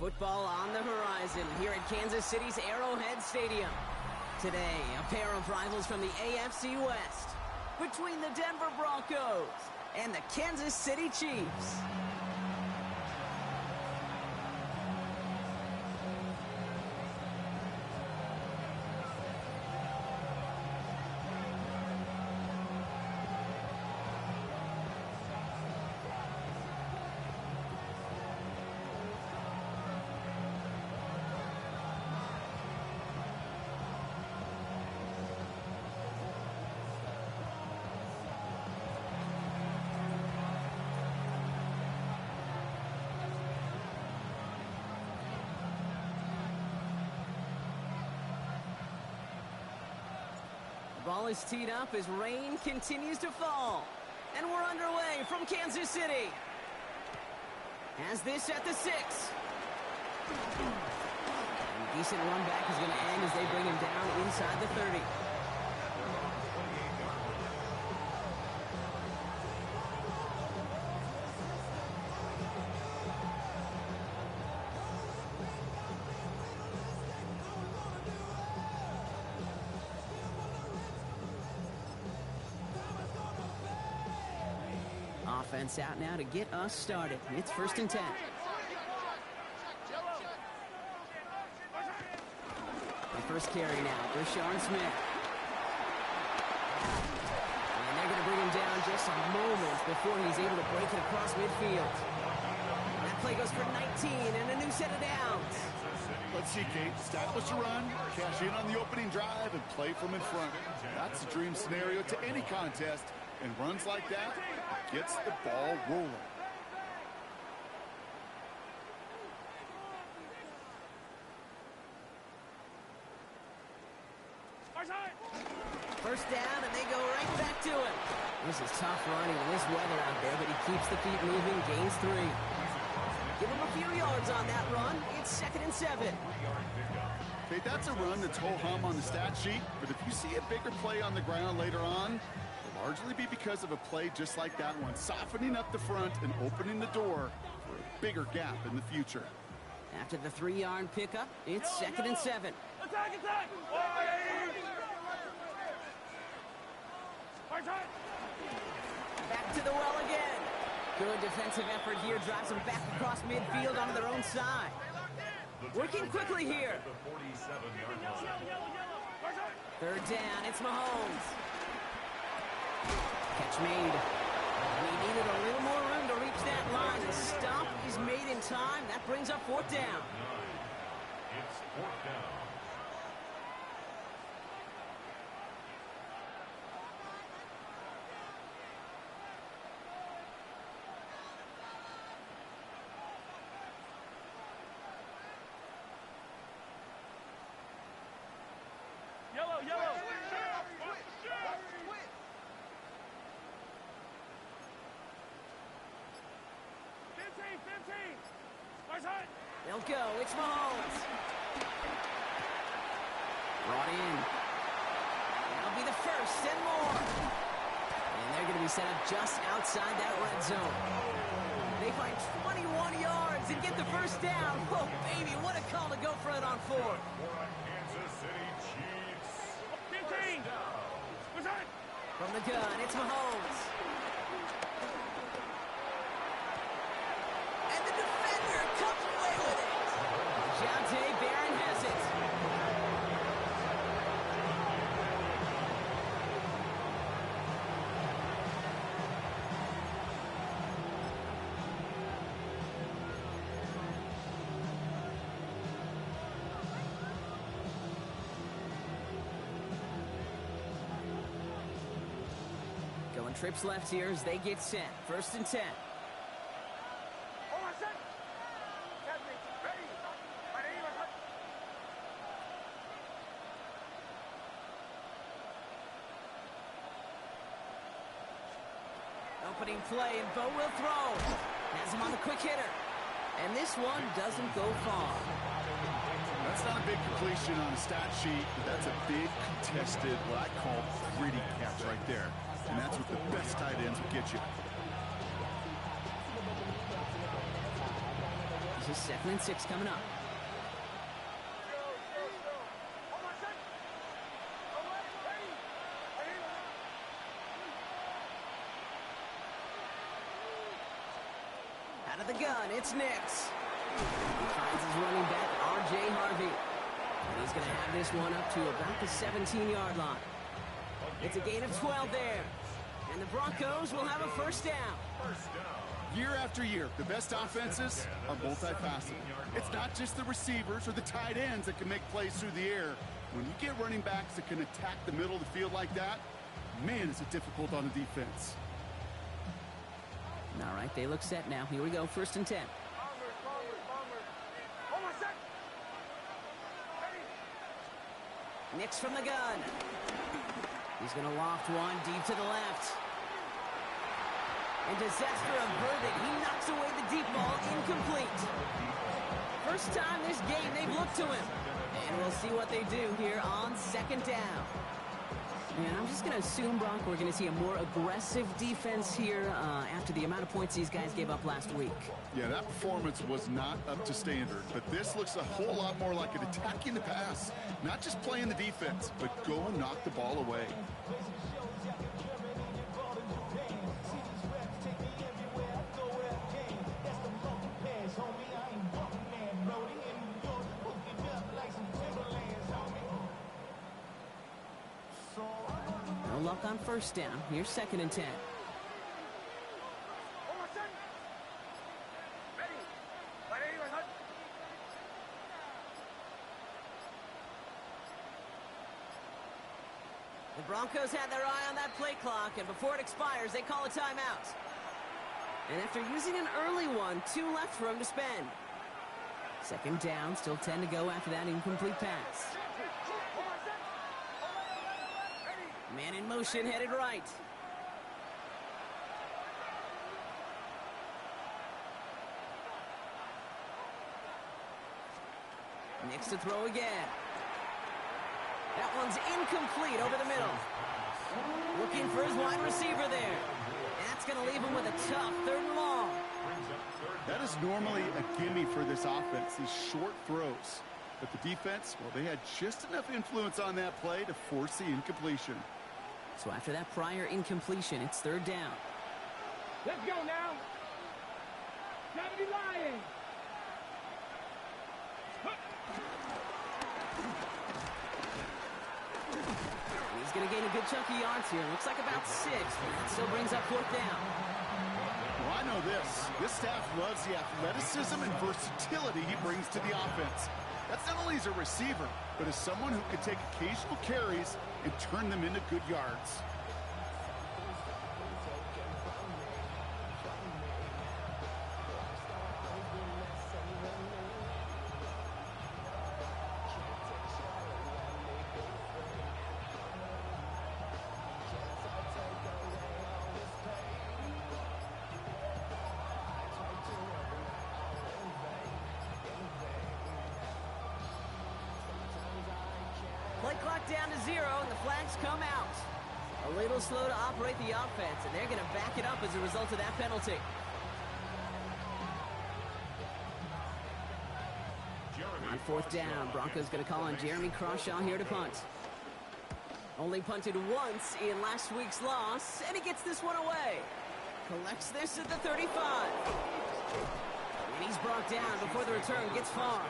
Football on the horizon here at Kansas City's Arrowhead Stadium. Today, a pair of rivals from the AFC West between the Denver Broncos and the Kansas City Chiefs. Ball is teed up as rain continues to fall. And we're underway from Kansas City. Has this at the 6. A decent run back is going to end as they bring him down inside the 30. Offense out now to get us started. It's 1st and 10. The first carry now for Sean Smith. And they're going to bring him down just a moment before he's able to break it across midfield. That play goes for 19 and a new set of downs. Let's see, Kate. Establish a run, cash in on the opening drive, and play from in front. That's the dream scenario to any contest. And runs like that gets the ball rolling. First down, and they go right back to him. This is tough running in this weather out there, but he keeps the feet moving, gains 3. Give him a few yards on that run. It's 2nd and 7. Okay, that's a run that's ho-hum on the stat sheet, but if you see a bigger play on the ground later on, largely be because of a play just like that one, softening up the front and opening the door for a bigger gap in the future. After the 3-yard pickup, it's 2nd and 7. Attack, attack! Back to the well again. Good defensive effort here, drives them back across midfield onto their own side. Working quickly here. 3rd down, it's Mahomes. Catch made. We needed a little more room to reach that line. The stop is made in time. That brings up 4th down. It's 4th down. Yellow. 15. They'll go. It's Mahomes. Brought in. That'll be the first and more. And they're going to be set up just outside that red zone. They find 21 yards and get the first down. Oh, baby, what a call to go for it on 4. For a Kansas City Chiefs. 15. From the gun, it's Mahomes. And the defender comes away with it. Jonte Barron has it. Going trips left here as they get set. 1st and 10. Opening play, and Bo will throw. Has him on the quick hitter. And this one doesn't go far. That's not a big completion on the stat sheet, but that's a big contested, what I call gritty catch right there. And that's what the best tight ends will get you. This is 2nd and 6 coming up. Out of the gun, it's Nix. He finds his running back, R.J. Harvey. And he's going to have this one up to about the 17-yard line. It's a gain of 12 there. And the Broncos will have a first down. Year after year, the best offenses are multifaceted. It's not just the receivers or the tight ends that can make plays through the air. When you get running backs that can attack the middle of the field like that, man, is it difficult on the defense. All right, they look set now. Here we go, 1st and 10. Nix from the gun. He's going to loft one deep to the left. And disaster averted. He knocks away the deep ball, incomplete. First time this game they've looked to him. And we'll see what they do here on 2nd down. And I'm just going to assume, Brock, we're going to see a more aggressive defense here after the amount of points these guys gave up last week. Yeah, that performance was not up to standard, but this looks a whole lot more like an attacking the pass. Not just playing the defense, but go and knock the ball away. No luck on 1st down. Here's 2nd and 10. The Broncos had their eye on that play clock, and before it expires, they call a timeout. And after using an early one, 2 left for him to spend. 2nd down, still 10 to go after that incomplete pass. Man in motion, headed right. Nix to throw again. That one's incomplete over the middle. Looking for his wide receiver there. That's going to leave him with a tough 3rd and long. That is normally a gimme for this offense, these short throws. But the defense, well, they had just enough influence on that play to force the incompletion. So after that prior incompletion, it's 3rd down. Let's go now. Time to be lying. He's going to gain a good chunk of yards here. Looks like about 6, but that still brings up 4th down. Well, I know this. This staff loves the athleticism and versatility he brings to the offense. That's not only as a receiver, but as someone who can take occasional carries and turn them into good yards. Play clock down to 0, and the flags come out. A little slow to operate the offense, and they're going to back it up as a result of that penalty. On 4th down, Broncos going to call on Jeremy Crawshaw here to punt. Only punted once in last week's loss, and he gets this one away. Collects this at the 35. And he's brought down before the return gets far.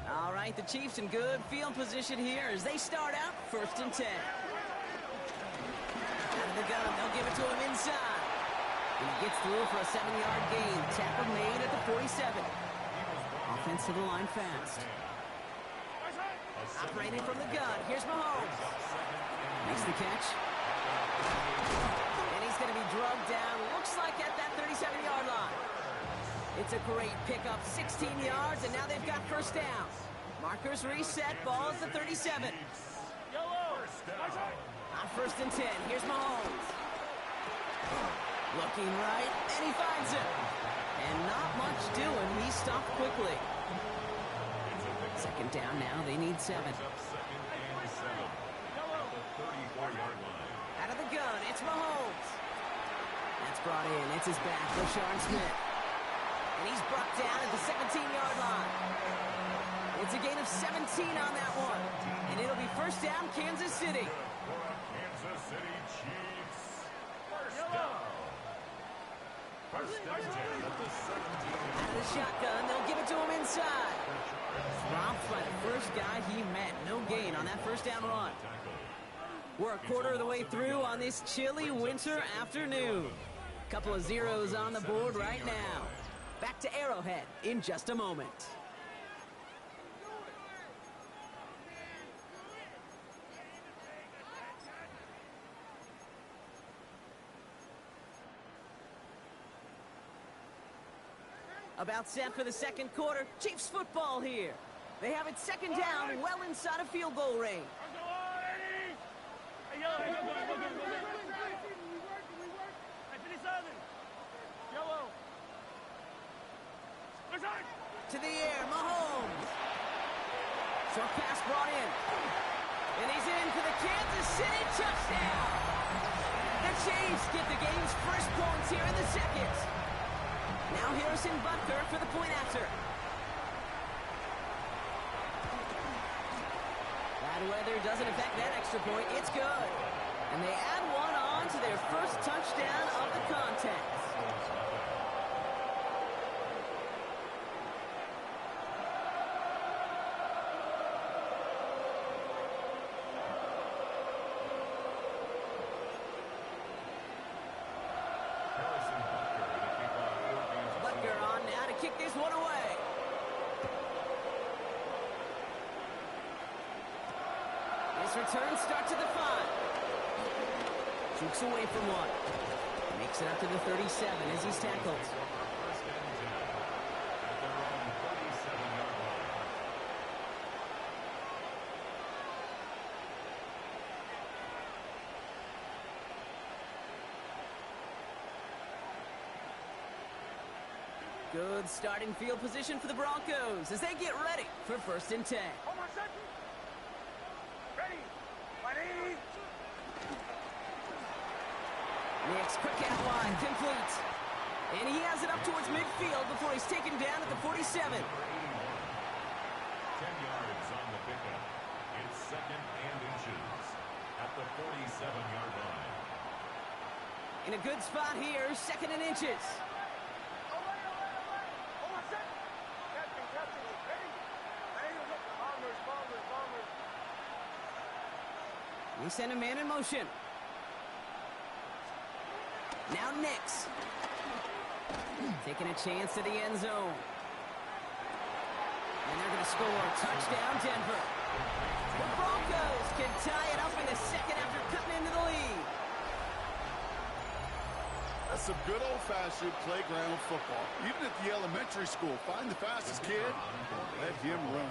All right, the Chiefs in good field position here as they start out 1st and 10. Out of the gun, they'll give it to him inside. And he gets through for a 7-yard gain. Tackle made at the 47. Offense to the line fast. Operating from the gun. Here's Mahomes. Makes the catch. And he's going to be drugged down. Looks like at that 37-yard line. It's a great pickup, 16 yards, and now they've got 1st down. Markers reset, ball at the 37. On 1st and 10, here's Mahomes. Looking right, and he finds it. And not much doing. He stopped quickly. Second down now. They need 7. Up second and 7 at the 34-yard line. Out of the gun, it's Mahomes. That's brought in. It's his back, Rashawn Smith. And he's brought down at the 17-yard line. It's a gain of 17 on that one. And it'll be first down, Kansas City. For Kansas City Chiefs. First down. First down at the 17. Out of the shotgun, they'll give it to him inside. Robbed by the first guy he met. No gain on that first down run. We're a quarter of the way through on this chilly winter afternoon. Couple of zeros on the board right now. Back to Arrowhead in just a moment. About set for the second quarter. Chiefs football here. They have it second down, well inside of field goal range. To the air, Mahomes. Short pass brought in. And he's in for the Kansas City touchdown. The Chiefs get the game's first points here in the second. Now Harrison Butker for the point after. Bad weather doesn't affect that extra point. It's good. And they add one on to their first touchdown of the contest. Butker on now to kick this one away. His return starts at the 5. Jukes away from one. Makes it up to the 37 as he's tackled. First and 10 at their own 37-yard line. Good starting field position for the Broncos as they get ready for first and 10. Nick's quick out wide, complete. And he has it up towards midfield before he's taken down at the 47. 10 yards on the pickup. It's second and inches at the 47-yard line. In a good spot here, second and inches. They send a man in motion. Now Nix. Taking a chance to the end zone. And they're going to score. Touchdown, Denver. The Broncos can tie it up in the second after cutting into the lead. That's some good old-fashioned playground football. Even at the elementary school, find the fastest kid and let him run.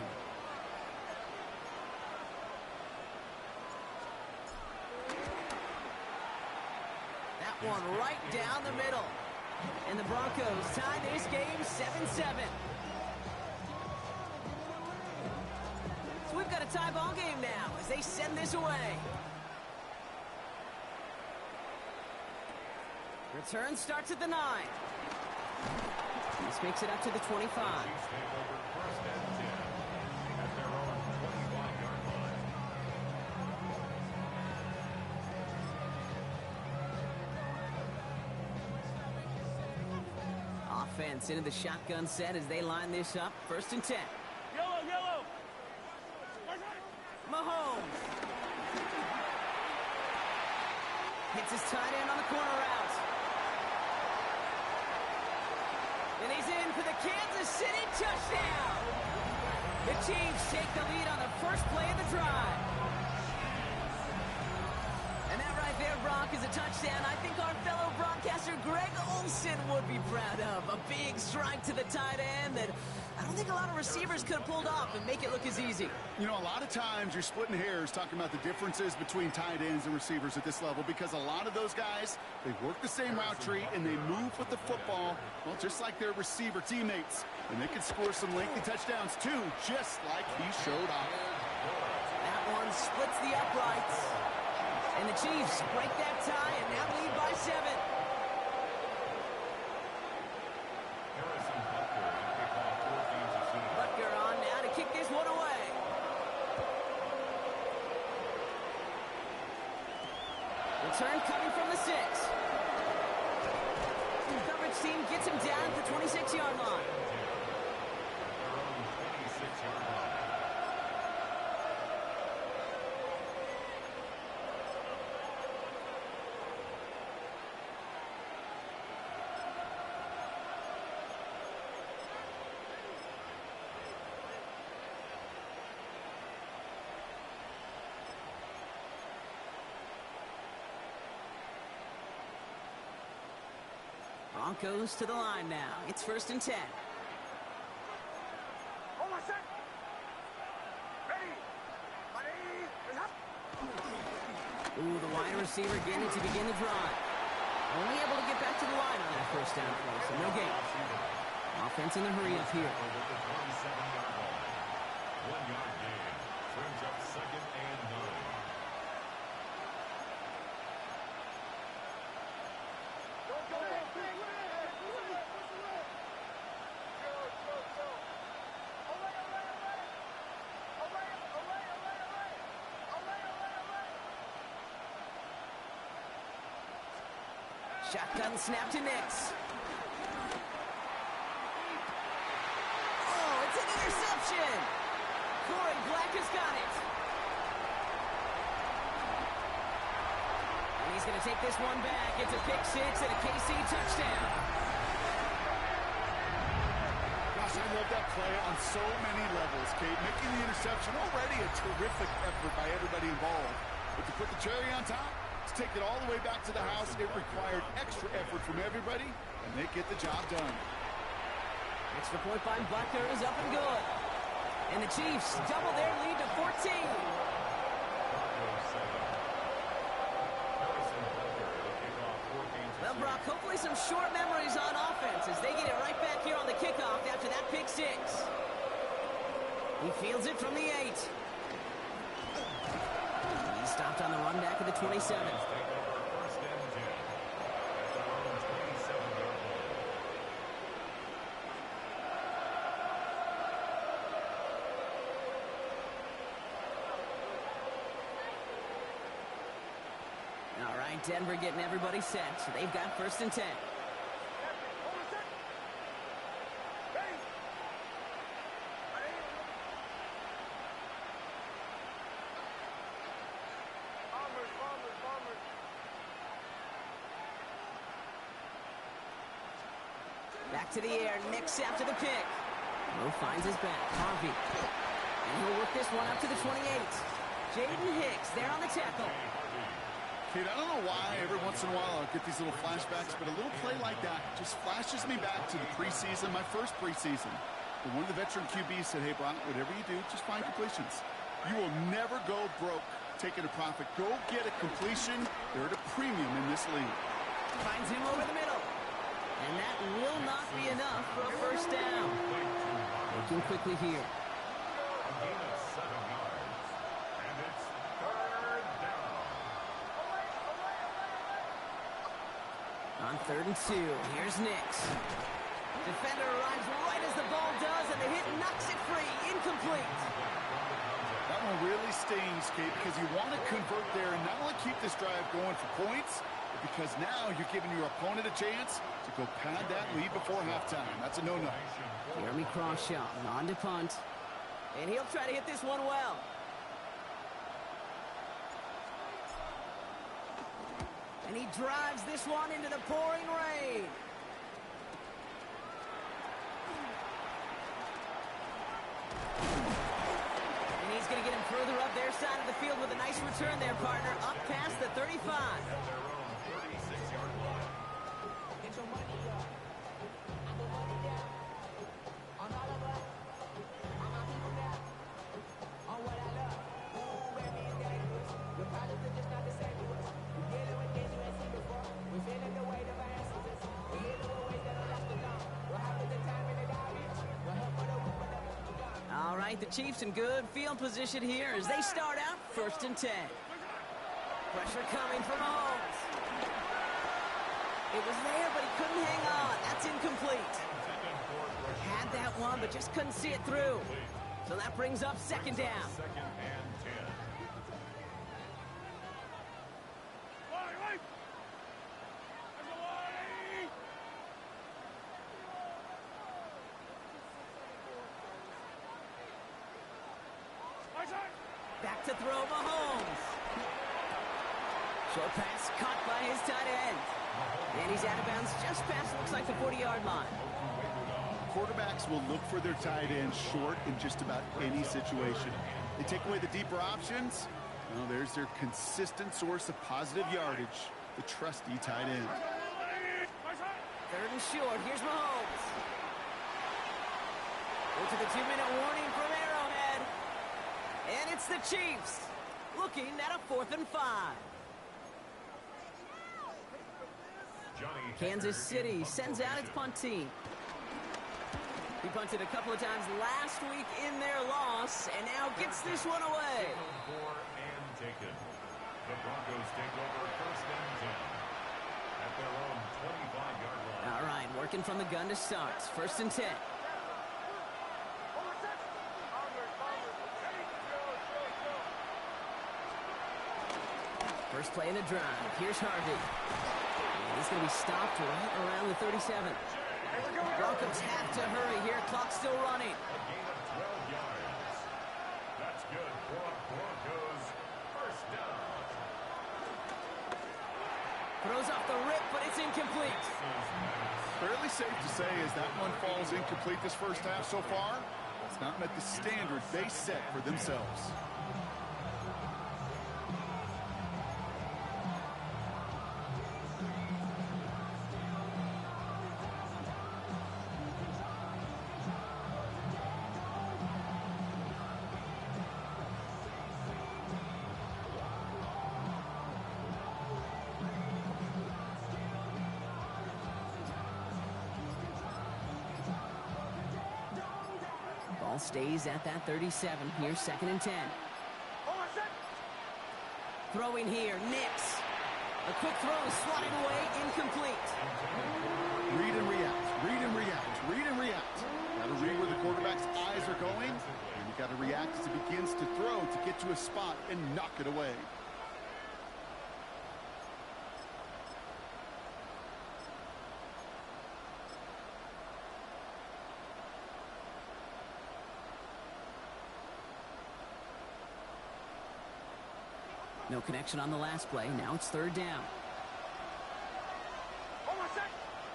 One right down the middle. And the Broncos tie this game 7-7. So we've got a tie ball game now as they send this away. Return starts at the 9. This makes it up to the 25. Chiefs take over first and 10 at their own 25-yard line. Offense into the shotgun set as they line this up. First and 10. Yellow. Mahomes. Hits his tight end on the corner route. And he's in for the Kansas City touchdown. The Chiefs take the lead on the first play of the drive. And that right there, Brock, is a touchdown I think our fellow Broncos broadcaster Greg Olson would be proud of. A big strike to the tight end that I don't think a lot of receivers could have pulled off and make it look as easy. You know, a lot of times you're splitting hairs talking about the differences between tight ends and receivers at this level because a lot of those guys, they work the same route tree and they move with the football, well, just like their receiver teammates. And they can score some lengthy touchdowns too, just like he showed off. That one splits the uprights. And the Chiefs break that tie and now lead by 7. Butker on now to kick this one away. Return coming from the 6. The coverage team gets him down at the 26-yard line. Broncos to the line now. It's 1st and 10. Hold on, set. Ready. Ooh, the wide receiver getting it to begin the drive. Only able to get back to the line on that 1st down play, so no gain. Offense in the hurry up here. 1-yard gain. Brings up 2nd and 9. Shotgun snap to Nix. Oh, it's an interception. Corey Black has got it. And he's going to take this one back. It's a pick 6 and a KC touchdown. Gosh, I love that play on so many levels, Kate. Making the interception, already a terrific effort by everybody involved. But to put the cherry on top, to take it all the way back to the house, it required extra effort from everybody, and they get the job done. Extra point by Butker is up and good. And the Chiefs double their lead to 14. Well, Brock, hopefully some short memories on offense as they get it right back here on the kickoff after that pick 6. He fields it from the 8. He stopped on the run back of the 27. All right, Denver getting everybody set. So they've got 1st and 10. Back to the air, Nix after the pick. Moe finds his back, Harvey. And he'll work this one up to the 28. Jaden Hicks there on the tackle. Kate, I don't know why every once in a while I'll get these little flashbacks, but a little play like that just flashes me back to the preseason, my first preseason. When one of the veteran QBs said, hey, Brock, whatever you do, just find completions. You will never go broke taking a profit. Go get a completion. They're at a premium in this league. Finds him over the middle. And that will not be enough for a 1st down. Looking quickly here. A gain of 7 yards. And it's 3rd down. On 3rd and 2, here's Nix. Defender arrives right as the ball does, and the hit knocks it free. Incomplete. That one really stings, Kate, because you want to convert there and not only keep this drive going for points, but because now you're giving your opponent a chance to go pad that lead before halftime. That's a no-no. Jeremy Crawshaw on to punt. And he'll try to hit this one well. And he drives this one into the pouring rain. And he's going to get him further up their side of the field with a nice return there, partner. Up past the 35. right, the Chiefs in good field position here as they start out 1st and 10. Pressure coming from Mahomes. It was there, but he couldn't hang on. That's incomplete. Had that one, but just couldn't see it through. So that brings up 2nd down. 2nd and 10. Back to throw Mahomes. Short pass caught by his tight end. And he's out of bounds just past, looks like the 40-yard line. Quarterbacks will look for their tight end short in just about any situation. They take away the deeper options. Well, there's their consistent source of positive yardage, the trusty tight end. 3rd and short. Here's Mahomes. Go to the 2-minute warning from Arrowhead. And it's the Chiefs looking at a 4th and 5. Kansas City sends out its punt team. He punted a couple of times last week in their loss, and now gets this one away. And taken. The Broncos take over 1st and 10 at their own 25-yard line. All right, working from the gun to start. 1st and 10. First play in the drive. Here's Harvey. And he's going to be stopped right around the 37. Broncos have to hurry here. Clock still running. A gain of 12 yards. That's good for a Broncos 1st down. Throws off the rip, but it's incomplete. Fairly safe to say as that one falls incomplete this first half so far. It's not met the standard they set for themselves. Ball stays at that 37. Here's 2nd and 10. Throwing here, Nix. A quick throw is swatted away, incomplete. Read and react, read and react, read and react. Got to read where the quarterback's eyes are going, and you got to react as he begins to throw to get to a spot and knock it away. No connection on the last play. Now it's 3rd down.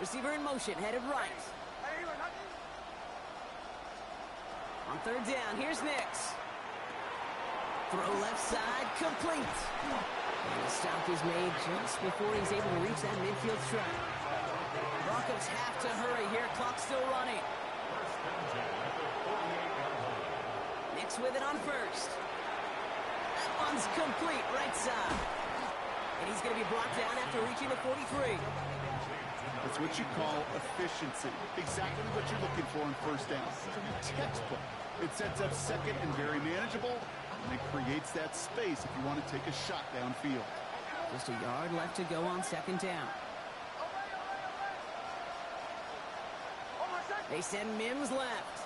Receiver in motion, headed right. On 3rd down, here's Nix. Throw left side, complete. And the stop is made just before he's able to reach that midfield strike. Broncos have to hurry here. Clock still running. Nix with it on 1st. That one's complete, right side. And he's going to be brought down after reaching the 43. That's what you call efficiency. Exactly what you're looking for on 1st down. Textbook. It sets up 2nd and very manageable, and it creates that space if you want to take a shot downfield. Just a yard left to go on 2nd down. They send Mims left.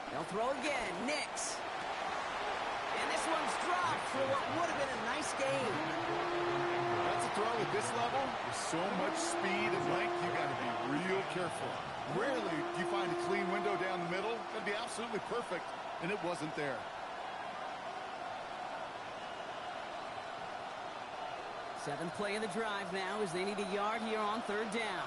They'll throw again. Nix. And this one's dropped for what would have been a nice game. That's a throw at this level. With so much speed and length, you got to be real careful. Rarely do you find a clean window down the middle. That'd be absolutely perfect, and it wasn't there. 7th play of the drive now as they need a yard here on 3rd down.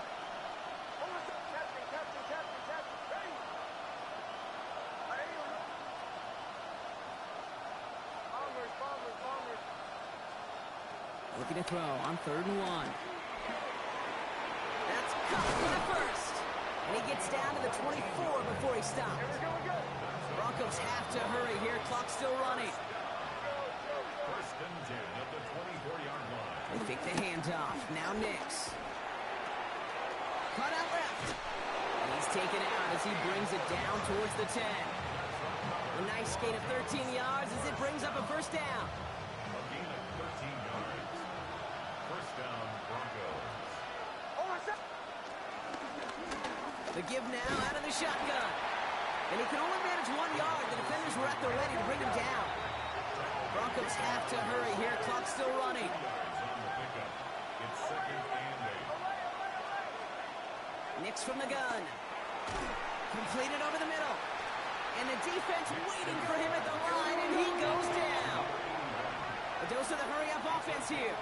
Looking to throw on 3rd and 1. That's caught for the 1st. And he gets down to the 24 before he stops. Broncos have to hurry here. Clock still running. 1st and 10 at the 24-yard line. They fake the handoff. Now Nix. Cut out left. And He's taken out as he brings it down towards the 10. A nice gain of 13 yards as it brings up a first down. A gain of 13 yards. First down, Broncos. The give now out of the shotgun. And he can only manage 1 yard. The defenders were at the ready to bring him down. Broncos have to hurry here. Clock still running. It's second and 8. Nix from the gun. Completed over the middle. And the defense waiting for him at the line, and he goes down. A dose of the hurry-up offense here.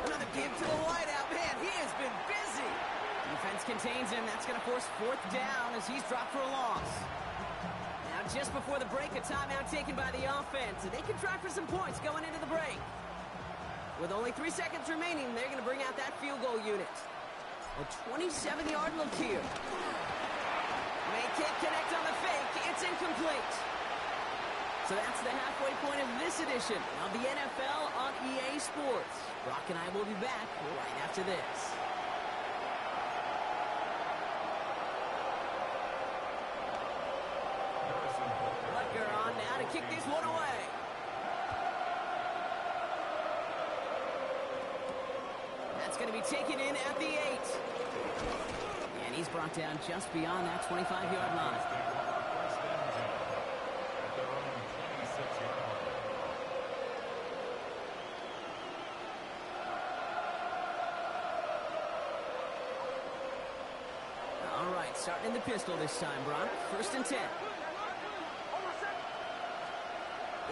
Another give to the wideout. Man, he has been busy. Defense contains him. That's going to force fourth down as he's dropped for a loss. Now, just before the break, a timeout taken by the offense. They can try for some points going into the break. With only 3 seconds remaining, they're going to bring out that field goal unit. A 27-yard look here. Make it connect on the fake. It's incomplete. So that's the halfway point of this edition of the NFL on EA Sports. Brock and I will be back right after this. Butker on now to kick this one away. That's going to be taken in at the 8. And he's brought down just beyond that 25-yard line. All right, starting in the pistol this time, Brock. First and 10.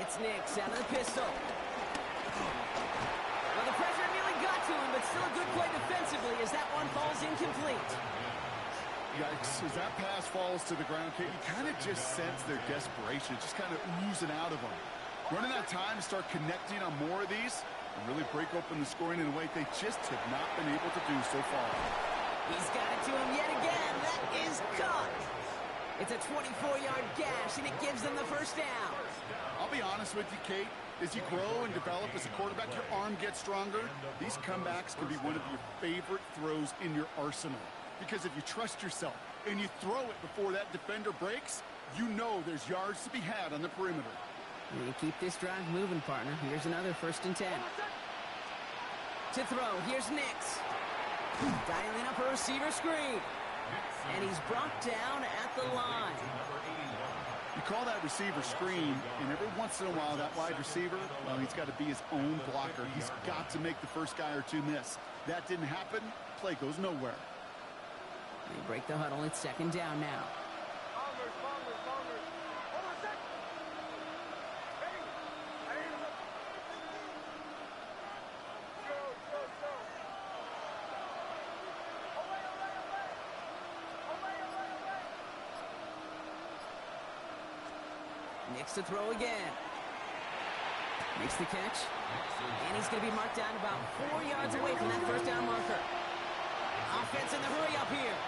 It's Nix out of the pistol. Well, the pressure nearly got to him, but still a good play defensively as that one falls incomplete. Yikes, as that pass falls to the ground, Kate, you kind of just sense their desperation, just kind of oozing out of them. Running out of time to start connecting on more of these and really break open the scoring in a way they just have not been able to do so far. He's got it to him yet again. That is caught. It's a 24-yard gash, and it gives them the first down. I'll be honest with you, Kate. As you grow and develop as a quarterback, your arm gets stronger. These comebacks can be one of your favorite throws in your arsenal. Because if you trust yourself and you throw it before that defender breaks, you know there's yards to be had on the perimeter. You keep this drive moving, partner. Here's another first and 10. To throw, here's Nix. Dialing up a receiver screen. And he's brought down at the line. You call that receiver screen, and every once in a while, that wide receiver, well, he's got to be his own blocker. He's got to make the first guy or two miss. That didn't happen. Play goes nowhere. They break the huddle. It's second down now. Nix to throw again. Makes the catch. And he's going to be marked down about 4 yards away from that first down marker. Offense in the hurry up here.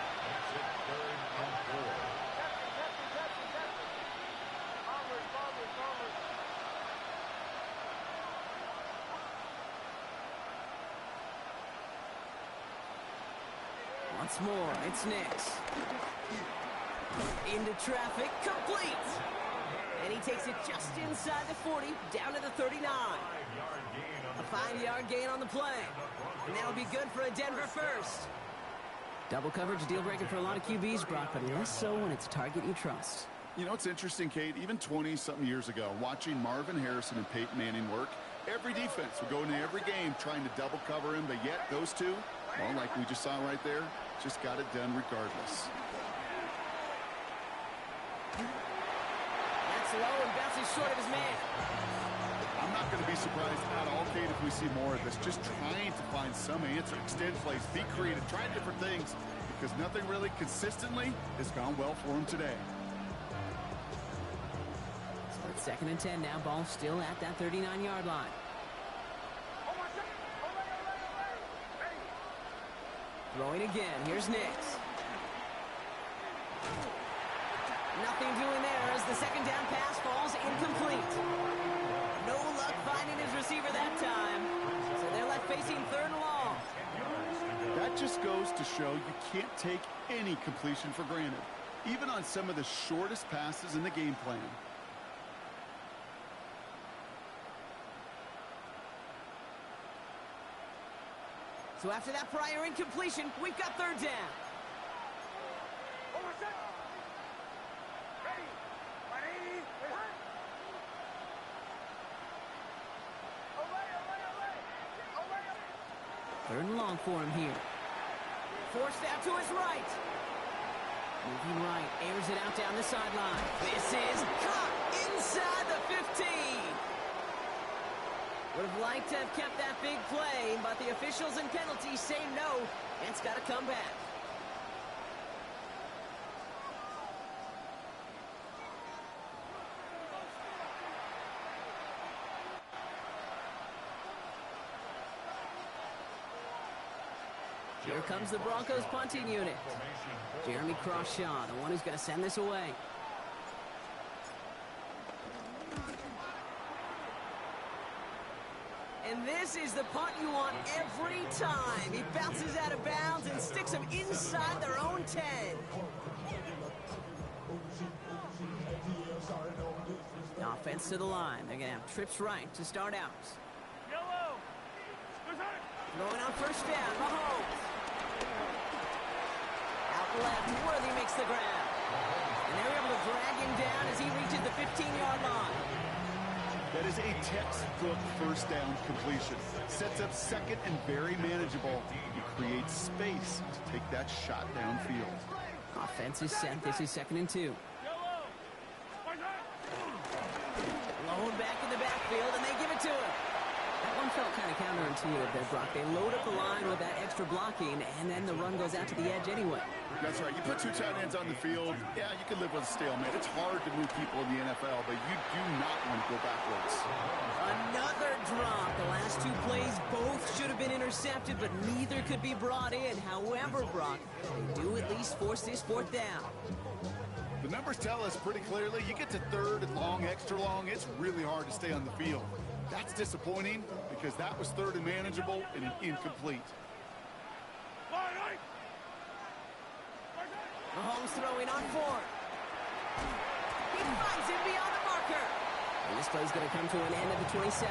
Once more, it's Nix. Into traffic, complete. And he takes it just inside the 40, down to the 39. A 5-yard gain on the play. And that'll be good for a Denver first. Double coverage, deal breaker for a lot of QBs, Brock, but less so when it's a target you trust. You know, it's interesting, Kate, even 20-something years ago, watching Marvin Harrison and Peyton Manning work, every defense would go into every game trying to double cover him, but yet those two, well, like we just saw right there, just got it done regardless. That's low and bounces short of his man. I'm not going to be surprised at all, Kate, if we see more of this. Just trying to find some answer, extend plays, be creative, try different things, because nothing really consistently has gone well for him today. So it's second and 10 now. Ball still at that 39-yard line. Throwing again. Here's Nix. Nothing doing there as the second down pass falls incomplete. No luck finding his receiver that time. So they're left facing third and long. That That just goes to show you can't take any completion for granted, even on some of the shortest passes in the game plan. So after that prior incompletion, we've got third down. Third and long for him here. Forced out to his right. Moving right, airs it out down the sideline. This is caught inside the 15. Would have liked to have kept that big play, but the officials and penalties say no, and it's got to come back. Here comes the Broncos punting unit. Jeremy Crawshaw, the one who's going to send this away. And this is the punt you want every time. He bounces out of bounds and sticks them inside their own 10. The offense to the line. They're going to have trips right to start out. Throwing on first down, Mahomes. Out left, Worthy makes the grab. And they're able to drag him down as he reaches the 15-yard line. That is a textbook first down completion. Sets up second and very manageable. He creates space to take that shot downfield. Offense is set. This is 2nd and 2. Blown back in the backfield, and they give it to him. That one felt kind of counterintuitive there, Brock. They load up the line with that extra blocking, and then the run goes out to the edge anyway. That's right. You put two tight ends on the field, yeah, you can live with a stalemate. It's hard to move people in the NFL, but you do not want to go backwards. Another drop. The last two plays both should have been intercepted, but neither could be brought in. However, Brock, they do at least force this 4th down. The numbers tell us pretty clearly, you get to 3rd and long, extra long, it's really hard to stay on the field. That's disappointing because that was 3rd and manageable and an incomplete. Mahomes throwing on 4th. He finds him beyond the marker. And this play's going to come to an end at the 27.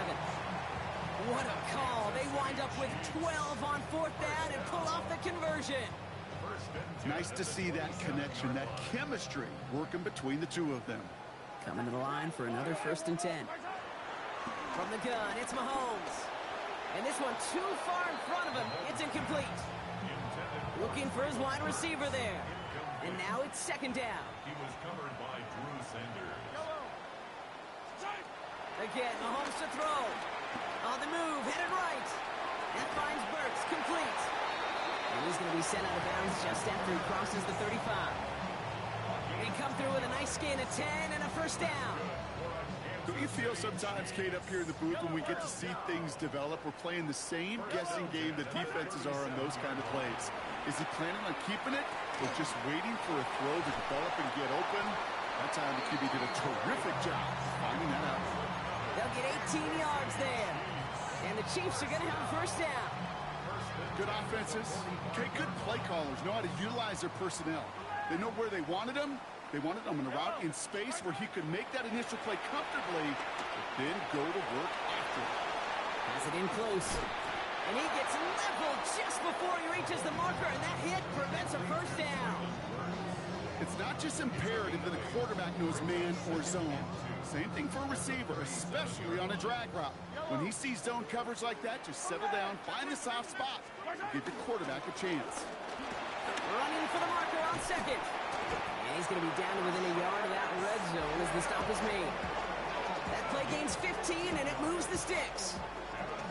What a call. They wind up with 12 on 4th down and pull off the conversion. Nice to see that connection, that chemistry working between the two of them. Coming to the line for another 1st and 10. From the gun, it's Mahomes. And this one too far in front of him. It's incomplete. Looking for his wide receiver there. And now it's 2nd down. He was covered by Drew Sanders. Again, Mahomes to throw. On the move, headed right. That finds Burks, complete. And he's going to be sent out of bounds just after he crosses the 35. They come through with a nice gain of 10 and a 1st down. Do you feel sometimes, Kate, up here in the booth when we get to see things develop, we're playing the same guessing game the defenses are on those kind of plays? Is he planning on keeping it or just waiting for a throw to develop and get open? That time the QB did a terrific job finding that out. They'll get 18 yards there. And the Chiefs are going to have a 1st down. Good offenses. Okay, good play callers know how to utilize their personnel. They know where they wanted them. They wanted him in a route in space where he could make that initial play comfortably, but then go to work after it. Has it in close. And he gets leveled just before he reaches the marker, and that hit prevents a 1st down. It's not just imperative that a quarterback knows man or zone. Same thing for a receiver, especially on a drag route. When he sees zone coverage like that, just settle down, find the soft spot, and give your quarterback a chance. Running for the marker on 2nd. And he's going to be down to within a yard of that red zone as the stop is made. That play gains 15, and it moves the sticks.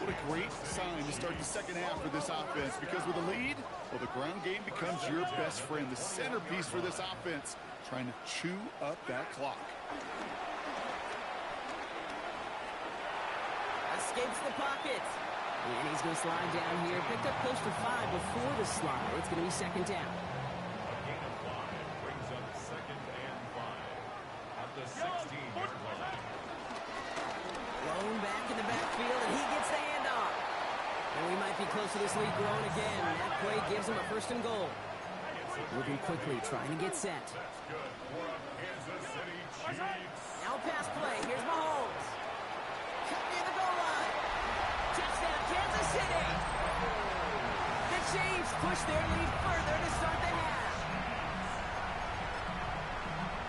What a great sign to start the 2nd half for this offense, because with a lead, well, the ground game becomes your best friend, the centerpiece for this offense, trying to chew up that clock. Escapes the pocket. And he's going to slide down here. Picked up close to 5 before the slide. It's going to be 2nd down. A gain of 5 brings up 2nd and 5 at the 16-yard line. Blown back in the backfield, and he gets the handoff. And we might be close to this lead growing again. That play gives them a 1st and goal. Moving quickly, trying to get set. That's good for a Kansas City Chiefs. Now pass play. Here's Mahomes. Cut near the goal line. Touchdown, Kansas City. The Chiefs push their lead further to start the half.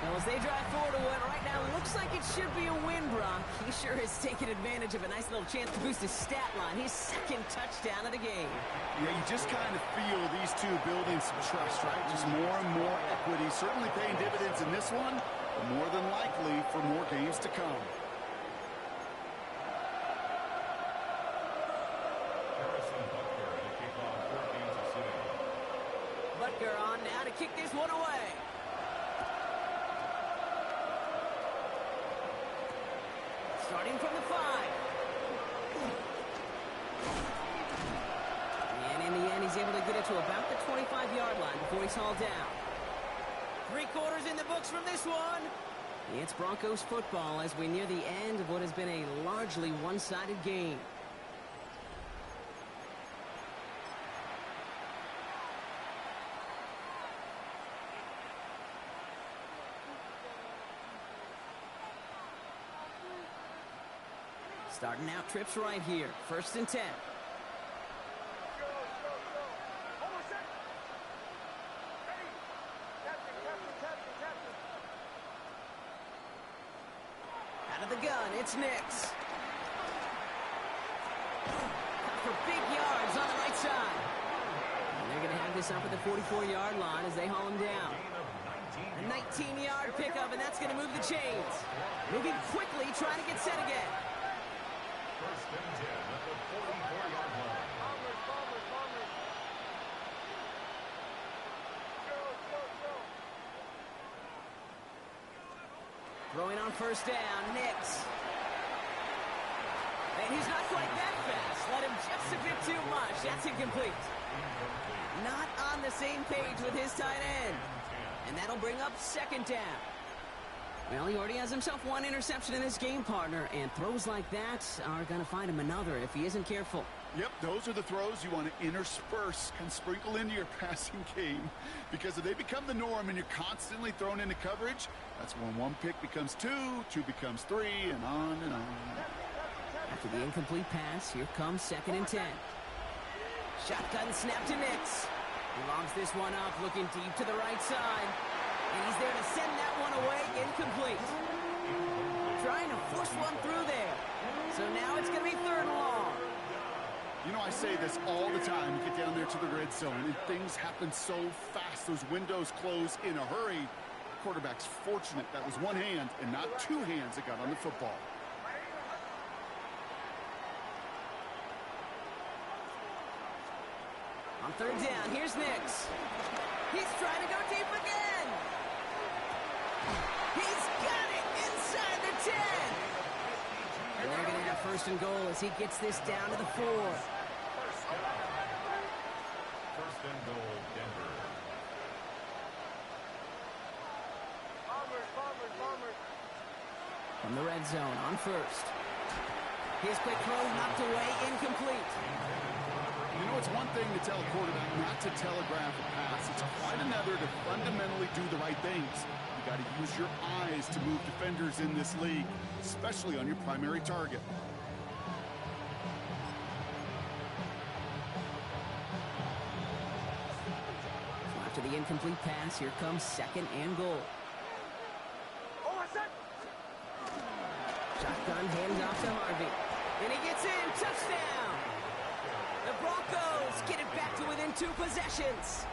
Well, as they drive forward to what right now looks like it should be a win, Brock. He sure has taken advantage of a nice little chance to boost his stat line. His 2nd touchdown of the game. Yeah, you just kind of feel these two building some trust, right? Just more and more equity. Certainly paying dividends in this one, but more than likely for more games to come. Butker on now to kick this one away. Starting from the 5. And in the end, he's able to get it to about the 25-yard line before he's hauled down. 3 quarters in the books from this one. It's Broncos football as we near the end of what has been a largely one-sided game. Starting out trips right here. 1st and 10. Out of the gun, it's Nix. For big yards on the right side. And they're going to have this up at the 44-yard line as they haul him down. A 19-yard pickup, and that's going to move the chains. Moving quickly, trying to get set again. 1st and 10 at the 44-yard line. Throwing on 1st down, Nix. And he's not quite that fast. Let him just a bit too much. That's incomplete. Not on the same page with his tight end. And that'll bring up 2nd down. Well, he already has himself 1 interception in this game, partner, and throws like that are going to find him another if he isn't careful. Yep, those are the throws you want to intersperse and sprinkle into your passing game. Because if they become the norm and you're constantly thrown into coverage, that's when 1 pick becomes 2, 2 becomes 3, and on and on. After the incomplete pass, here comes 2nd and 10. Shotgun snap to Nix. He lobs this one up, looking deep to the right side. And he's there to send that one away, incomplete. Trying to force one through there. So now it's going to be 3rd and long. You know, I say this all the time. You get down there to the red zone, and things happen so fast. Those windows close in a hurry. The quarterback's fortunate that was 1 hand and not 2 hands that got on the football. On 3rd down, here's Nix. He's trying to go deep again. He's got it inside the 10. And they're going to have 1st and goal as he gets this down to the 4. 1st and goal, Denver. From the red zone on 1st. His quick throw knocked away, incomplete. You know, it's one thing to tell a quarterback not to telegraph a pass. It's quite another to fundamentally do the right things. You got to use your eyes to move defenders in this league, especially on your primary target. So after the incomplete pass, here comes 2nd and goal. Shotgun hands off to Harvey. And he gets in. Touchdown! The Broncos get it back to within 2 possessions.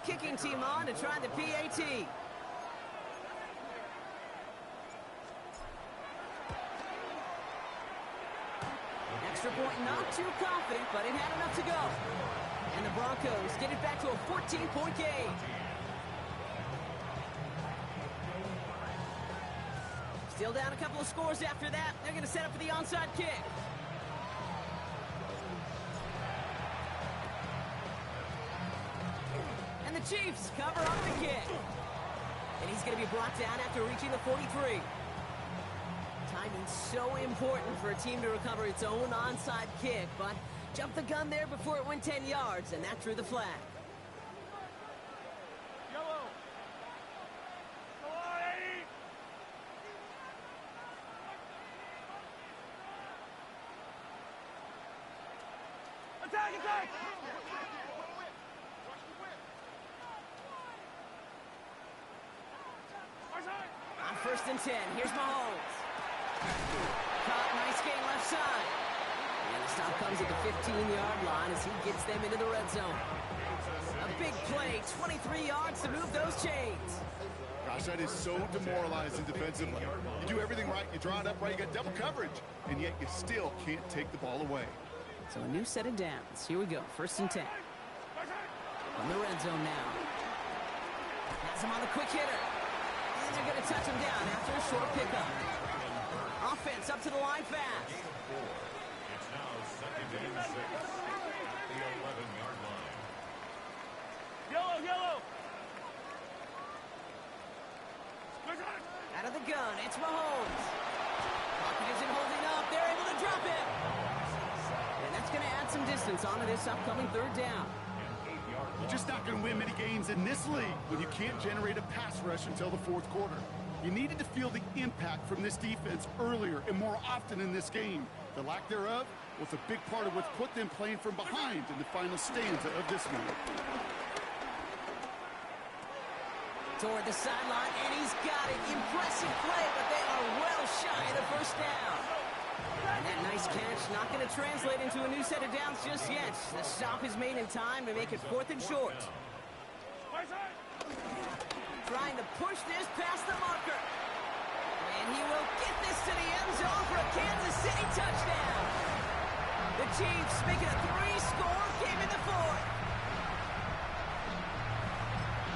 Kicking team on to try the PAT. Extra point, not too confident, but it had enough to go. And the Broncos get it back to a 14-point game. Still down a couple of scores after that. They're going to set up for the onside kick. And the Chiefs cover up the kick. And he's going to be brought down after reaching the 43. Timing's so important for a team to recover its own onside kick, but jumped the gun there before it went 10 yards, and that drew the flag. Yellow. Come on, Eddie. Attack, attack. On 1st and 10, here's Mahomes. Caught, nice gain left side. And the stop comes at the 15-yard line as he gets them into the red zone. A big play, 23 yards to move those chains. Gosh, that is so demoralizing defensively. You do everything right, you draw it up right, you got double coverage, and yet you still can't take the ball away. So a new set of downs. Here we go, 1st and 10. From the red zone now. Has him on the quick hitter. And they're going to touch him down after a short pickup. Offense up to the line fast. It's now 2nd and 6 at the 11-yard line. Yellow, yellow. Out of the gun, it's Mahomes. Pocket isn't holding up. They're able to drop it. And that's going to add some distance onto this upcoming 3rd down. You're just not going to win many games in this league when you can't generate a pass rush until the 4th quarter. You needed to feel the impact from this defense earlier and more often in this game. The lack thereof was a big part of what's put them playing from behind in the final stanza of this one. Toward the sideline, and he's got it. Impressive play, but they are well shy of the 1st down. And that nice catch not going to translate into a new set of downs just yet. The stop is made in time to make it 4th and short. Trying to push this past the marker. And he will get this to the end zone for a Kansas City touchdown. The Chiefs making a 3-score game in the 4th.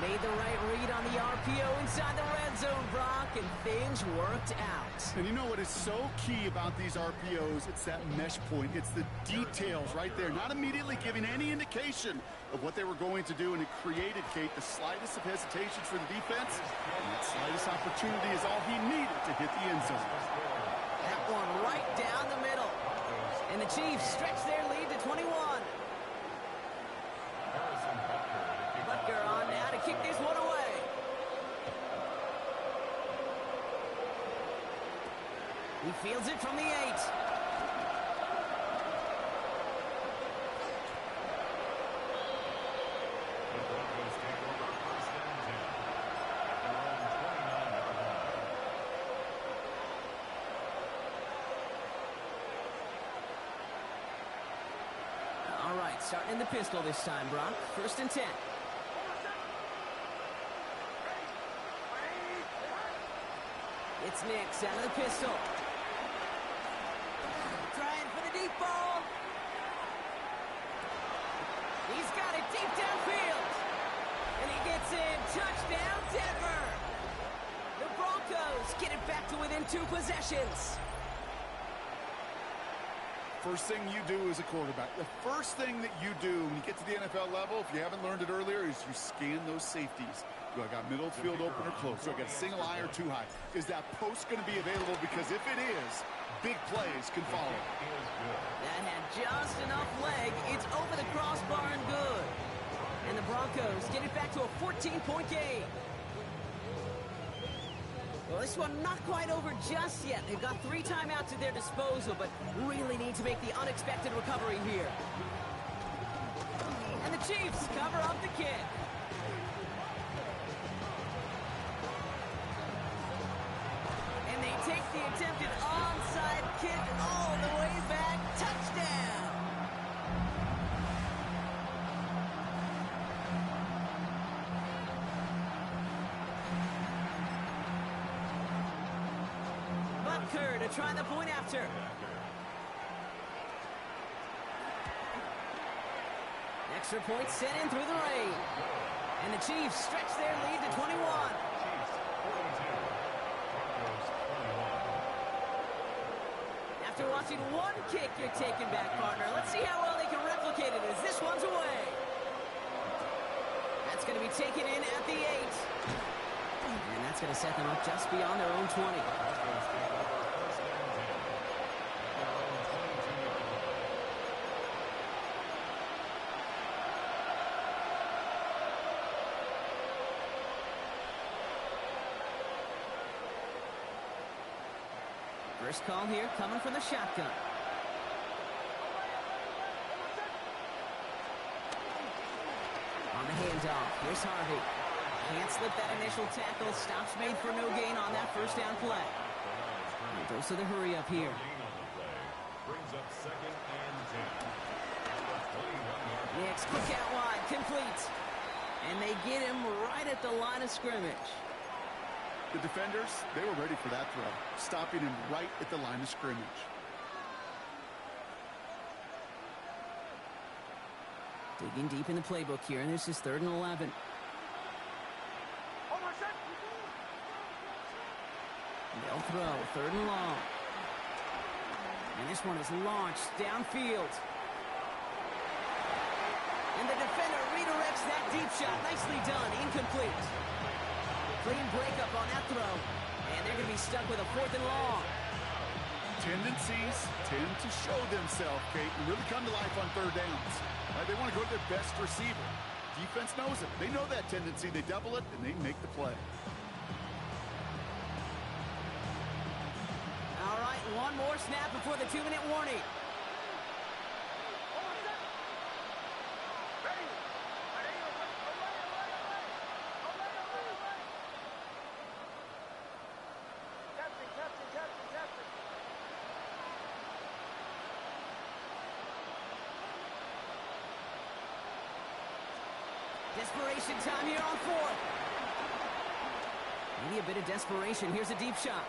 Made the right read on the RPO inside the red zone, Brock, and things worked out. And you know what is so key about these RPOs? It's that mesh point. It's the details right there. Not immediately giving any indication of what they were going to do, and it created, Kate, the slightest of hesitations for the defense. And that slightest opportunity is all he needed to hit the end zone. That one right down the middle. And the Chiefs stretch their lead to 21. Butker on now to kick this one away. He fields it from the 8. All right, starting in the pistol this time, Brock. 1st and 10. It's Nix out of the pistol. Trying for the deep ball. He's got it deep downfield. And he gets in. Touchdown, Denver. The Broncos get it back to within 2 possessions. First thing you do as a quarterback, the first thing that you do when you get to the NFL level, if you haven't learned it earlier, is you scan those safeties. Do I got middle field open or close? Do I got a single eye or too high? Is that post going to be available? Because if it is, big plays can follow. That had just enough leg. It's over the crossbar and good. And the Broncos get it back to a 14-point game. Well, this one not quite over just yet. They've got 3 timeouts at their disposal, but really need to make the unexpected recovery here. And the Chiefs cover up the kick. And they take the attempted onside kick all the way back. Touchdown! Butker to try the point after. Extra point sent in through the rain. And the Chiefs stretch their lead to 21. After watching one kick, you're taken back, partner. Let's see how well they can replicate it as this one's away. That's going to be taken in at the 8. And second look just beyond their own 20. First call here coming from the shotgun. On the handoff, here's Harvey. Can't slip that initial tackle. Stops made for no gain on that first down play. Dose of the hurry up here. Brings up 2nd and 10. Next, quick out wide, complete. And they get him right at the line of scrimmage. The defenders, they were ready for that throw, stopping him right at the line of scrimmage. Digging deep in the playbook here, and this is 3rd and 11. They'll throw, 3rd and long. And this one is launched downfield. And the defender redirects that deep shot. Nicely done, incomplete. Clean breakup on that throw. And they're going to be stuck with a 4th and long. Tendencies tend to show themselves, Kate, and really come to life on 3rd downs. They want to go to their best receiver. Defense knows it. They know that tendency. They double it, and they make the play. All right, one more snap before the 2-minute warning. Desperation time here on 4th. Maybe a bit of desperation. Here's a deep shot.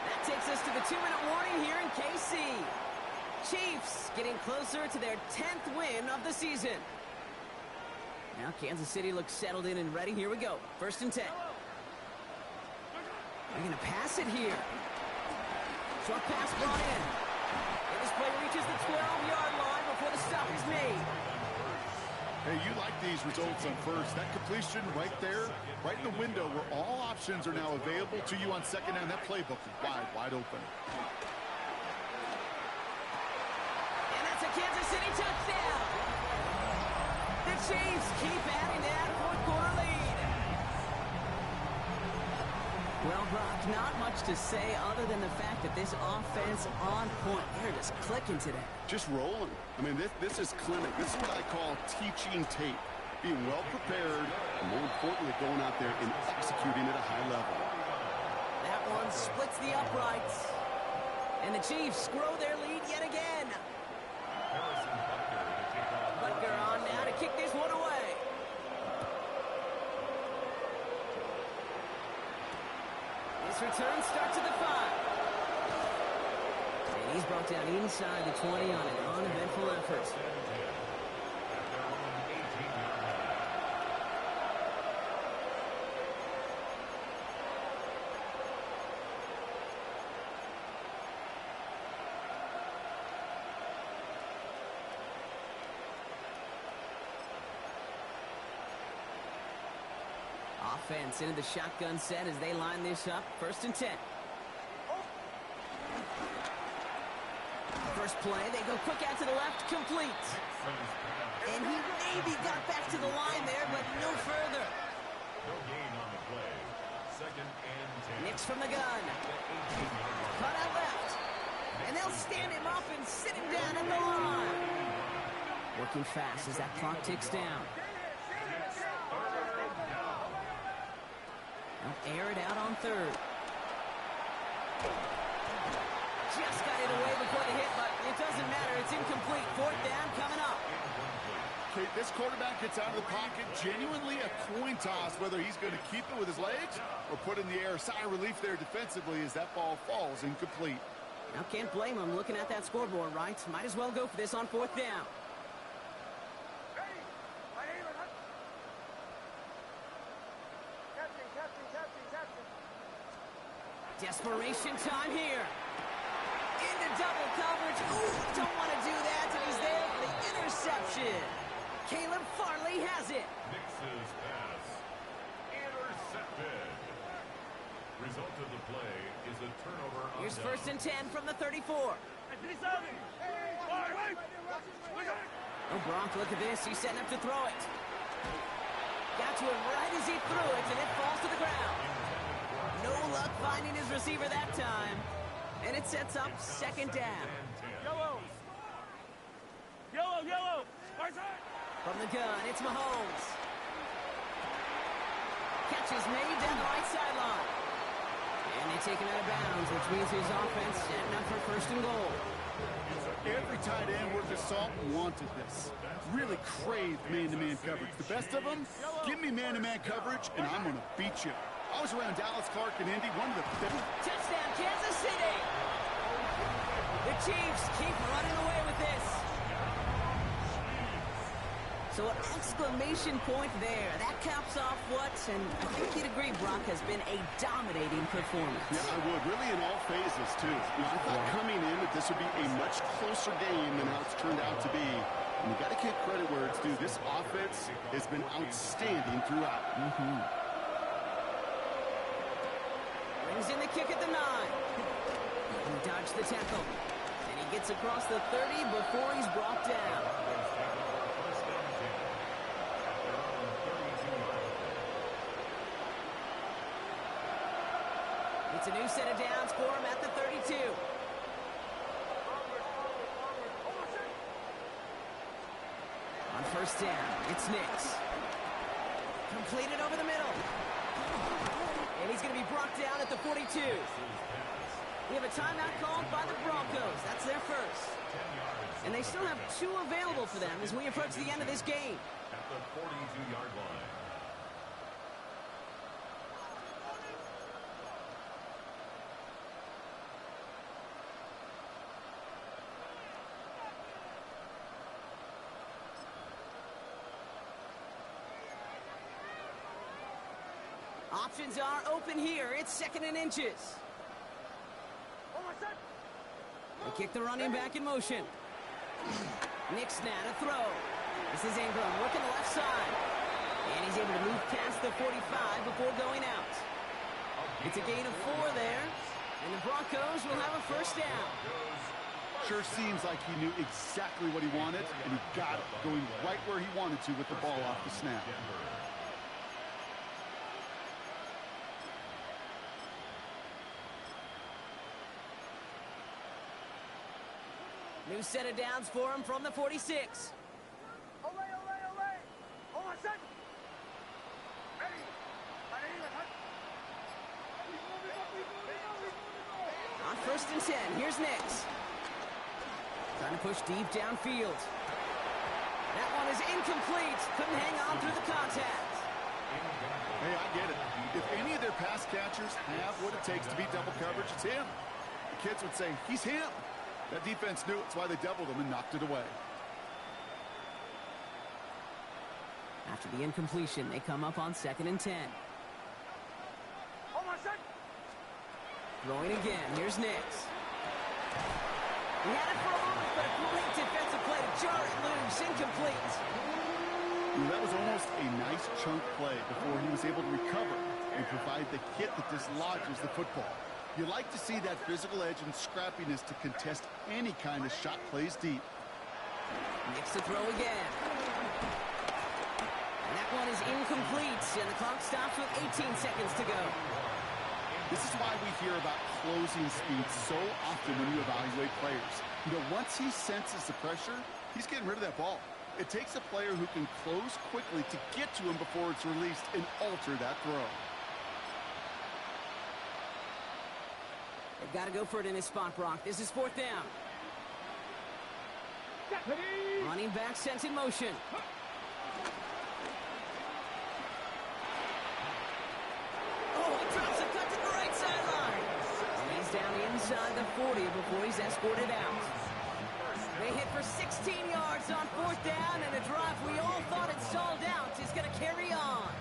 That takes us to the 2-minute warning here in KC. Chiefs getting closer to their 10th win of the season. Now Kansas City looks settled in and ready. Here we go. 1st and 10. They're going to pass it here. Short pass brought in. And this play reaches the 12-yard line before the stop is made. Hey, you like these results on 1st. That completion right there, right in the window where all options are now available to you on 2nd down. That playbook is wide open. And that's a Kansas City touchdown. The Chiefs keep adding to that 4th quarter lead. Well, Brock, not much to say other than the fact that this offense on point. They're just clicking today. Just rolling. I mean, this is clinic. This is what I call teaching tape. Being well prepared, and more importantly, going out there and executing at a high level. That one splits the uprights. And the Chiefs grow their lead yet again. Butker on now to kick this one away. This return starts at the 5. And he's brought down inside the 20 on an uneventful effort. Offense into the shotgun set as they line this up. 1st and 10. First play, they go quick out to the left, complete. And he maybe got back to the line there, but no further. No gain on the play. 2nd and 10. Nix from the gun. Cut out left. And they'll stand him up and sit him down at the line. Working fast as that clock ticks down. They'll air it out on 3rd. Just got it away before the hit, but it doesn't matter. It's incomplete. 4th down coming up. Okay, this quarterback gets out of the pocket. Genuinely a coin toss whether he's going to keep it with his legs or put in the air. Sigh of relief there defensively as that ball falls incomplete. Now can't blame him looking at that scoreboard, right? Might as well go for this on 4th down. Desperation time here. Into double coverage. Ooh, don't want to do that. And he's there for the interception. Caleb Farley has it. Nix's pass. intercepted. Result of the play is a turnover on Here's down. 1st and 10 from the 34. Oh, Gronk, look at this. He's setting up to throw it. Got to it right as he threw it, and it falls to the ground. No luck finding his receiver that time. And it sets up 2nd down. Yellow. Yellow, yellow. From the gun, it's Mahomes. Catch is made down the right sideline. And they take him out of bounds, which means his offense setting up for 1st and goal. Every tight end worth his salt wanted this. Really craved man-to-man coverage. The best of them, give me man-to-man coverage, and I'm going to beat you. I was around Dallas, Clark, and Indy, one of the best. Touchdown, Kansas City! The Chiefs keep running away with this. So an exclamation point there. That caps off what, and I think you'd agree, Brock, has been a dominating performance. Yeah, I would. Really in all phases, too. I thought coming in that this would be a much closer game than how it's turned out to be. And you got to give credit where it's due. This offense has been outstanding throughout. Brings in the kick at the 9. He dodged the tackle. And he gets across the 30 before he's brought down. It's a new set of downs for him at the 32. On 1st down, it's Nix. Completed over the middle. And he's going to be brought down at the 42. We have a timeout called by the Broncos. That's their first. And they still have 2 available for them as we approach the end of this game. At the 42-yard line. Options are open here. It's 2nd and inches. They kick the running back in motion. Nix now to throw. This is Ingram working the left side. And he's able to move past the 45 before going out. It's a gain of 4 there. And the Broncos will have a 1st down. Sure seems like he knew exactly what he wanted, and he got it, going right where he wanted to with the ball off the snap. New set of downs for him from the 46. On 1st and 10, here's Nix. Trying to push deep downfield. That one is incomplete. Couldn't hang on through the contact. Hey, I get it. If any of their pass catchers have what it takes to beat double coverage, it's him. The kids would say, he's him. That defense knew it. That's why they doubled him and knocked it away. After the incompletion, they come up on 2nd and 10. Throwing again. Here's Nix. He had it for a moment, but a great defensive play to jar it loose. Incomplete. That was almost a nice chunk play before he was able to recover and provide the hit that dislodges the football. You like to see that physical edge and scrappiness to contest any kind of shot plays deep. Nix to throw again. And that one is incomplete, and the clock stops with 18 seconds to go. This is why we hear about closing speed so often when you evaluate players. You know, once he senses the pressure, he's getting rid of that ball. It takes a player who can close quickly to get to him before it's released and alter that throw. They've got to go for it in this spot, Brock. This is 4th down. Running back sent in motion. Oh, he drops a cut to the right sideline. And he's down inside the 40 before he's escorted out. They hit for 16 yards on 4th down, and a drive we all thought had stalled out is going to carry on.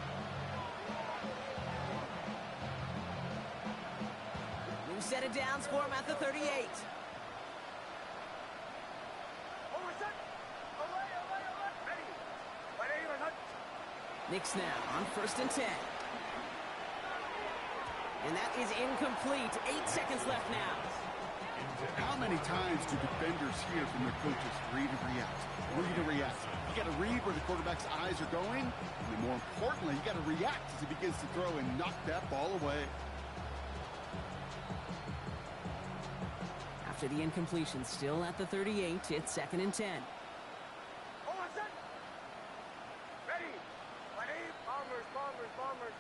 New set of downs for him at the 38. Nix now on 1st and 10. And that is incomplete. 8 seconds left now. How many times do defenders hear from their coaches, read and react, read and react? You got to read where the quarterback's eyes are going, and then more importantly, you got to react as he begins to throw and knock that ball away. After the incompletion, still at the 38, it's 2nd and 10. Hold on, set. Ready. Ready. Bombers, bombers, bombers.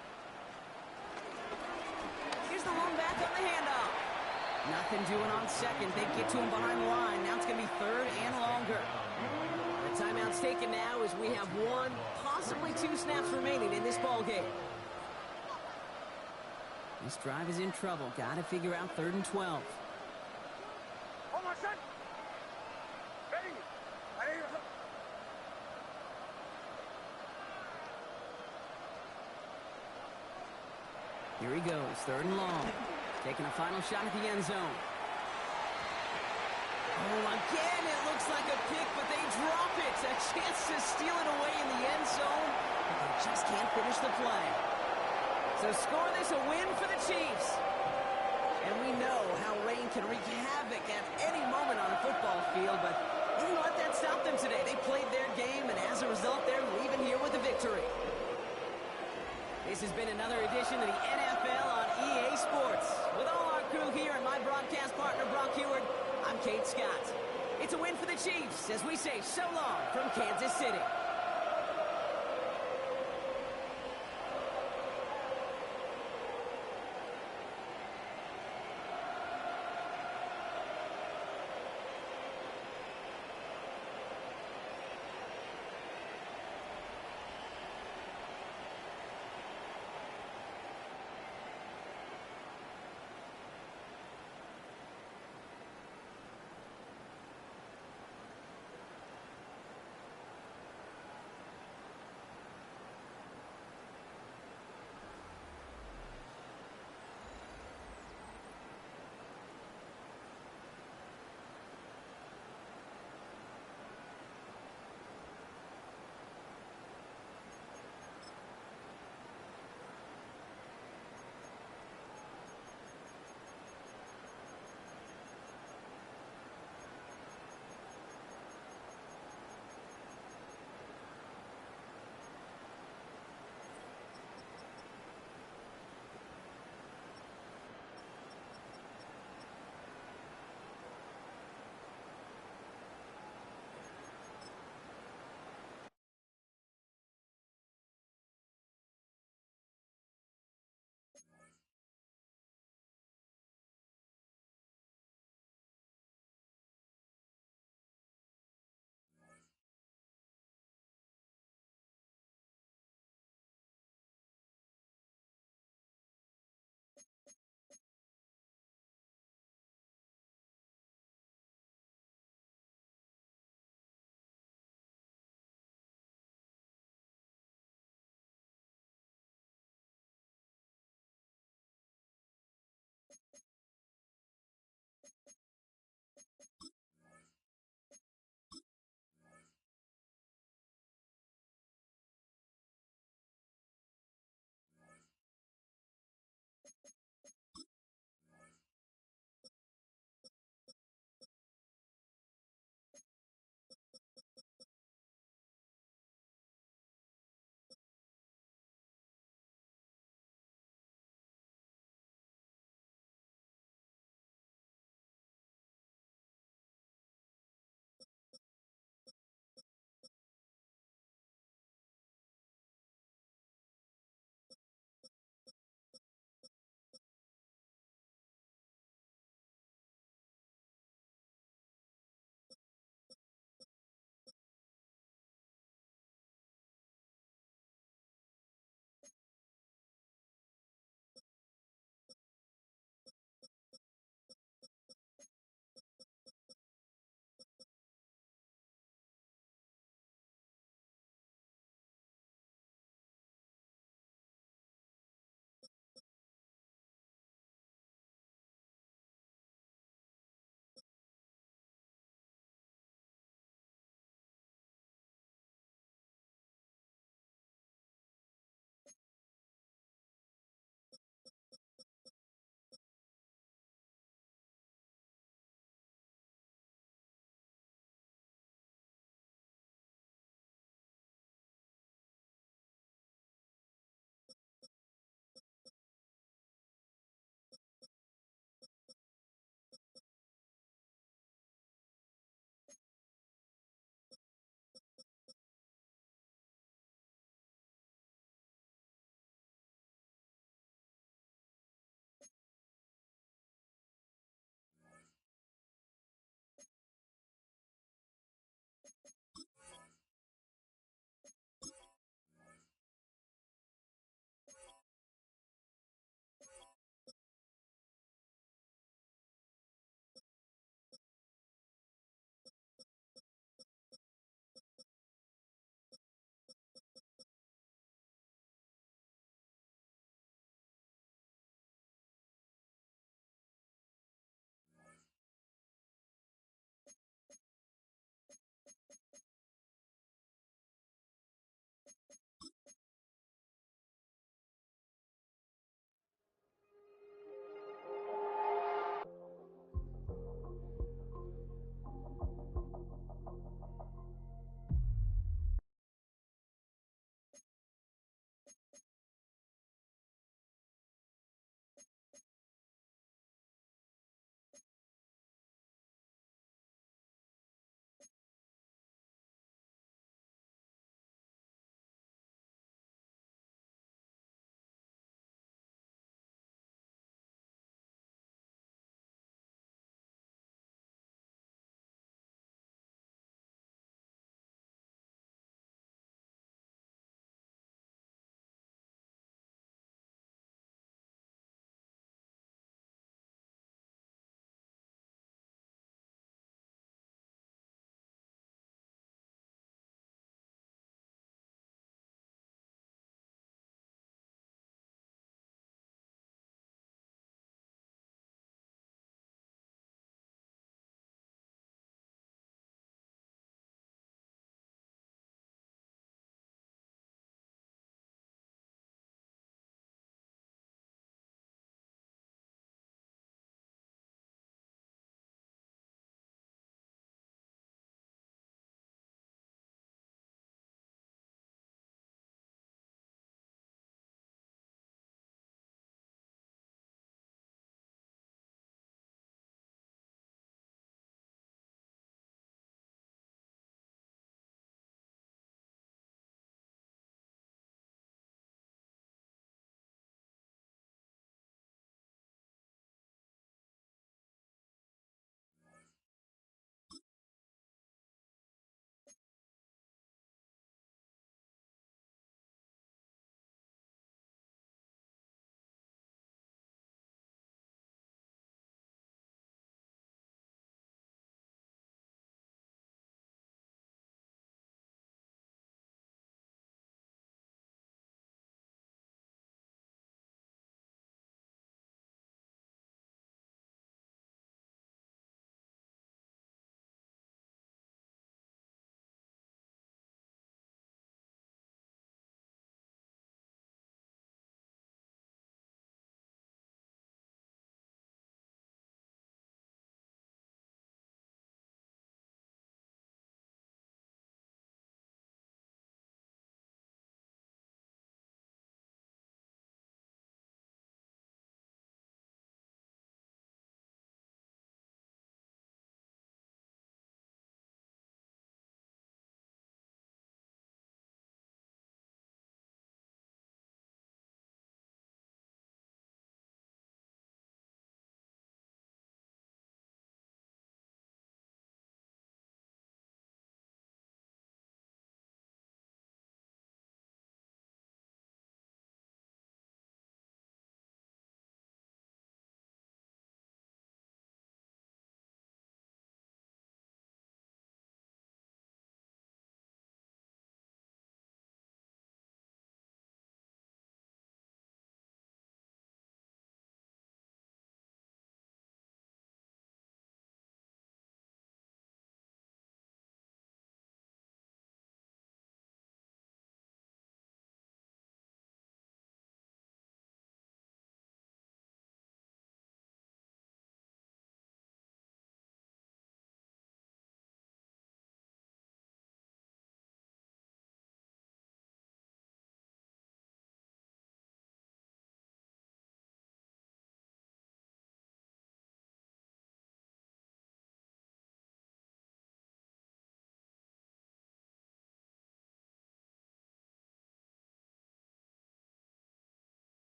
Here's the lone back on the handoff. Nothing doing on second. They get to him behind the line. Now it's going to be 3rd and longer. The timeout's taken now as we have 1, possibly 2 snaps remaining in this ball game. This drive is in trouble. Got to figure out 3rd and 12. Hold on, set. Ready. Ready. Here he goes, 3rd and long. Taking a final shot at the end zone. Oh, again, it looks like a pick, but they drop it. A chance to steal it away in the end zone, but they just can't finish the play. So score this a win for the Chiefs. And we know how rain can wreak havoc at any moment on a football field, but they didn't let that stop them today. They played their game, and as a result, they're leaving here with a victory. This has been another edition of the NFL on EA Sports. With all our crew here and my broadcast partner, Brock Heward, I'm Kate Scott. It's a win for the Chiefs as we say so long from Kansas City.